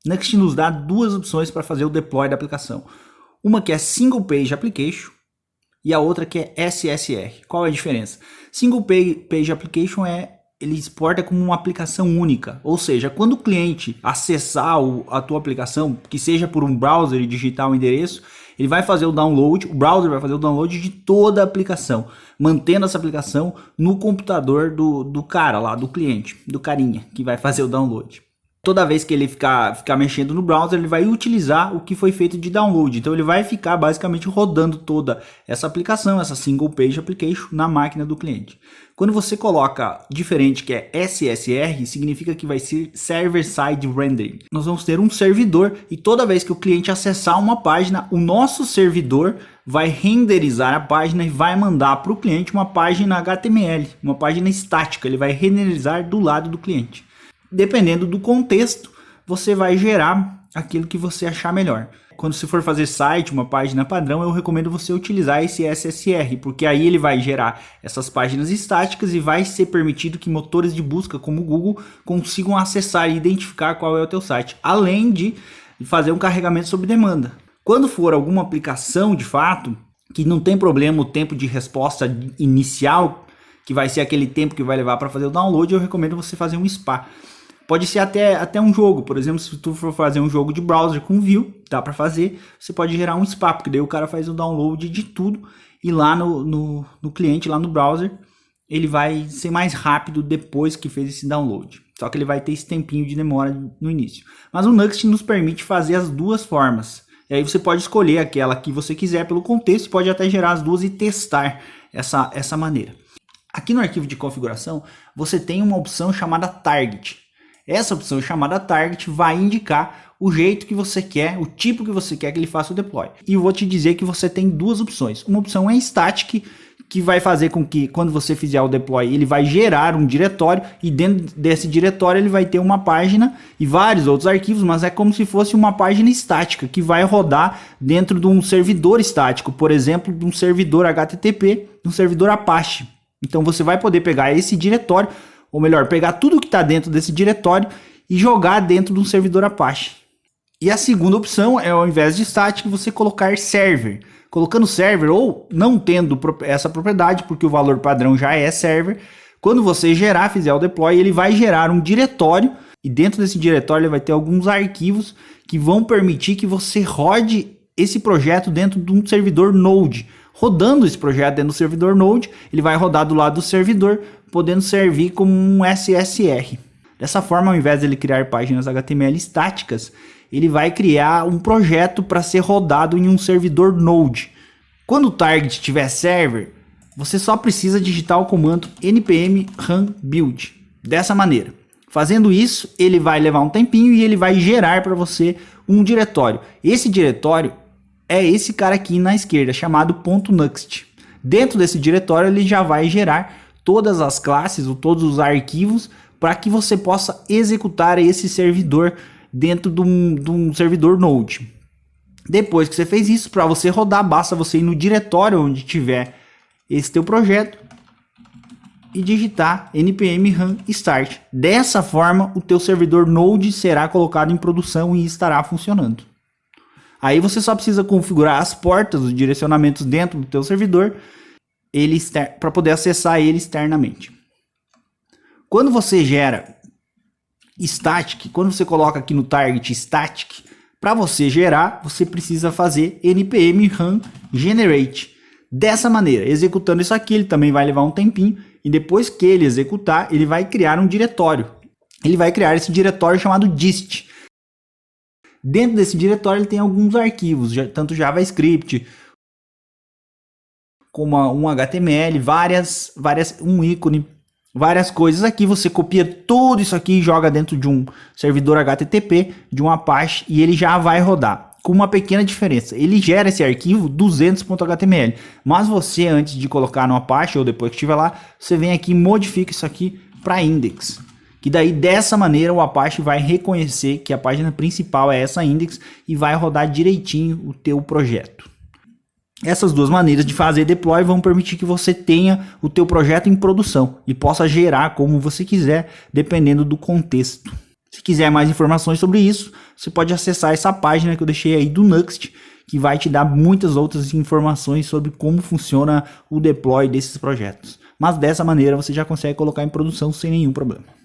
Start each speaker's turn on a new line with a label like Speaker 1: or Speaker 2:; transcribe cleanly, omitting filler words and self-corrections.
Speaker 1: Next nos dá duas opções para fazer o deploy da aplicação. Uma que é Single Page Application e a outra que é SSR. Qual é a diferença? Single Page Application ele exporta como uma aplicação única, ou seja, quando o cliente acessar a tua aplicação, que seja por um browser e digitar o endereço, ele vai fazer o download, o browser vai fazer o download de toda a aplicação, mantendo essa aplicação no computador do cara lá, do cliente, do carinha que vai fazer o download. Toda vez que ele ficar mexendo no browser, ele vai utilizar o que foi feito de download. Então ele vai ficar basicamente rodando toda essa aplicação, essa Single Page Application, na máquina do cliente. Quando você coloca diferente, que é SSR, significa que vai ser Server Side Rendering. Nós vamos ter um servidor e toda vez que o cliente acessar uma página, o nosso servidor vai renderizar a página e vai mandar para o cliente uma página HTML, uma página estática. Ele vai renderizar do lado do cliente. Dependendo do contexto, você vai gerar aquilo que você achar melhor. Quando você for fazer site, uma página padrão, eu recomendo você utilizar esse SSR, porque aí ele vai gerar essas páginas estáticas e vai ser permitido que motores de busca como o Google consigam acessar e identificar qual é o teu site, além de fazer um carregamento sob demanda. Quando for alguma aplicação de fato, que não tem problema o tempo de resposta inicial, que vai ser aquele tempo que vai levar para fazer o download, eu recomendo você fazer um SPA. Pode ser até um jogo, por exemplo, se tu for fazer um jogo de browser com view, dá para fazer, você pode gerar um SPA, porque daí o cara faz o download de tudo e lá no cliente, lá no browser, ele vai ser mais rápido depois que fez esse download. Só que ele vai ter esse tempinho de demora no início. Mas o Nuxt nos permite fazer as duas formas. E aí você pode escolher aquela que você quiser pelo contexto, pode até gerar as duas e testar essa maneira. Aqui no arquivo de configuração, você tem uma opção chamada Target. Essa opção chamada Target vai indicar o jeito que você quer, o tipo que você quer que ele faça o deploy. E eu vou te dizer que você tem duas opções. Uma opção é Static, que vai fazer com que quando você fizer o deploy, ele vai gerar um diretório e dentro desse diretório ele vai ter uma página e vários outros arquivos, mas é como se fosse uma página estática que vai rodar dentro de um servidor estático, por exemplo, de um servidor HTTP, de um servidor Apache. Então você vai poder pegar esse diretório, ou melhor, pegar tudo que está dentro desse diretório e jogar dentro de um servidor Apache. E a segunda opção é, ao invés de static, você colocar server. Colocando server ou não tendo essa propriedade, porque o valor padrão já é server, quando você fizer o deploy, ele vai gerar um diretório e dentro desse diretório ele vai ter alguns arquivos que vão permitir que você rode esse projeto dentro de um servidor Node. Rodando esse projeto dentro do servidor Node, ele vai rodar do lado do servidor, podendo servir como um SSR. Dessa forma, ao invés de ele criar páginas HTML estáticas, ele vai criar um projeto para ser rodado em um servidor Node. Quando o target tiver server, você só precisa digitar o comando npm run build. Dessa maneira. Fazendo isso, ele vai levar um tempinho e ele vai gerar para você um diretório. Esse diretório é esse cara aqui na esquerda, chamado .nuxt. Dentro desse diretório ele já vai gerar todas as classes ou todos os arquivos para que você possa executar esse servidor dentro de um servidor Node. Depois que você fez isso, para você rodar, basta você ir no diretório onde tiver esse teu projeto e digitar npm run start. Dessa forma, o teu servidor Node será colocado em produção e estará funcionando. Aí você só precisa configurar as portas, os direcionamentos dentro do teu servidor para poder acessar ele externamente. Quando você gera static, quando você coloca aqui no target static, para você gerar, você precisa fazer npm run generate. Dessa maneira, executando isso aqui, ele também vai levar um tempinho e depois que ele executar, ele vai criar um diretório. Ele vai criar esse diretório chamado dist. Dentro desse diretório ele tem alguns arquivos, tanto JavaScript como um HTML, um ícone, várias coisas aqui. Você copia tudo isso aqui e joga dentro de um servidor HTTP, de um Apache, e ele já vai rodar. Com uma pequena diferença, ele gera esse arquivo 200.html, mas você, antes de colocar no Apache ou depois que estiver lá, você vem aqui e modifica isso aqui para index. Que daí dessa maneira o Apache vai reconhecer que a página principal é essa index e vai rodar direitinho o teu projeto. Essas duas maneiras de fazer deploy vão permitir que você tenha o teu projeto em produção e possa gerar como você quiser, dependendo do contexto. Se quiser mais informações sobre isso, você pode acessar essa página que eu deixei aí do Nuxt, que vai te dar muitas outras informações sobre como funciona o deploy desses projetos. Mas dessa maneira você já consegue colocar em produção sem nenhum problema.